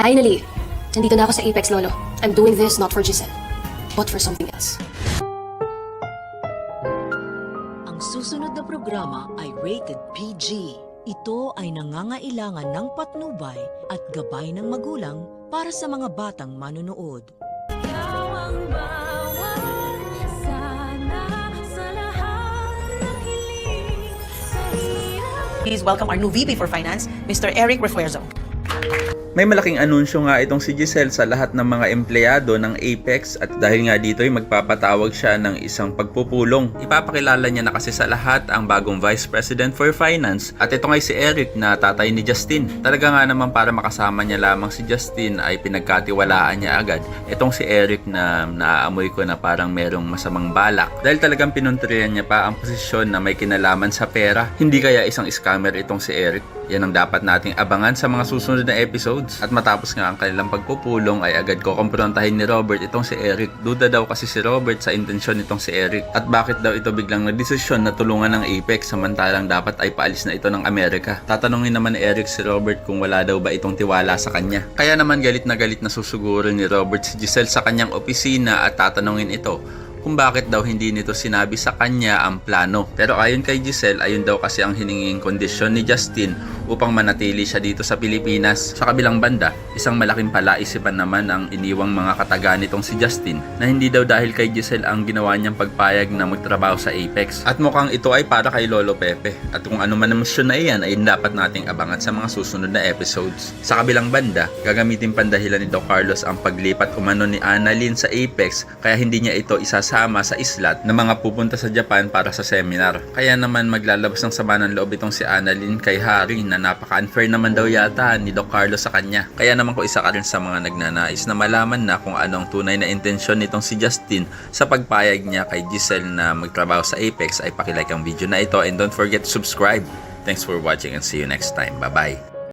Finally, nandito na ako sa Apex, Lolo. I'm doing this not for Giselle, but for something else. Ang susunod na programa ay rated PG. Ito ay nangangailangan ng patnubay at gabay ng magulang para sa mga batang manunood. Please welcome our new VP for Finance, Mr. Eric Refuerzo. May malaking anunsyo nga itong si Giselle sa lahat ng mga empleyado ng Apex at dahil nga dito ay magpapatawag siya ng isang pagpupulong. Ipapakilala niya na kasi sa lahat ang bagong Vice President for Finance at ito nga si Eric na tatay ni Justin. Talaga nga naman para makasama niya lamang si Justin ay pinagkatiwalaan niya agad itong si Eric na naaamoy ko na parang merong masamang balak dahil talagang pinuntrihan niya pa ang posisyon na may kinalaman sa pera. Hindi kaya isang scammer itong si Eric? Yan ang dapat nating abangan sa mga susunod na episodes. At matapos nga ang kanilang pagpupulong ay agad ko kumprontahin ni Robert itong si Eric. Duda daw kasi si Robert sa intensyon nitong si Eric. At bakit daw ito biglang nagdesisyon na tulungan ng Apex samantalang dapat ay paalis na ito ng Amerika. Tatanungin naman ni Eric si Robert kung wala daw ba itong tiwala sa kanya. Kaya naman galit na susuguro ni Robert si Giselle sa kanyang opisina at tatanungin ito kung bakit daw hindi nito sinabi sa kanya ang plano. Pero ayon kay Giselle, ayun daw kasi ang hininging kondisyon ni Justin upang manatili siya dito sa Pilipinas. Sa kabilang banda, isang malaking palaisipan naman ang iniwang mga kataga nitong si Justin na hindi daw dahil kay Giselle ang ginawa niyang pagpayag na magtrabaho sa Apex. At mukhang ito ay para kay Lolo Pepe. At kung ano man ang misyon na iyan ay dapat nating abangan sa mga susunod na episodes. Sa kabilang banda, gagamitin pandahilan ni Doc Carlos ang paglipat umano ni Annalyn sa Apex kaya hindi niya ito isasama sa islat na mga pupunta sa Japan para sa seminar. Kaya naman maglalabas ng sama ng loob itong si Annalyn kay Harry na napaka-unfair naman daw yata ni Doc Carlos sa kanya. Kaya naman ko isa ka rin sa mga nagnanais na malaman na kung ano ang tunay na intensyon nitong si Justin sa pagpayag niya kay Giselle na magtrabaho sa Apex ay pakilike ang video na ito and don't forget to subscribe. Thanks for watching and see you next time. Bye-bye.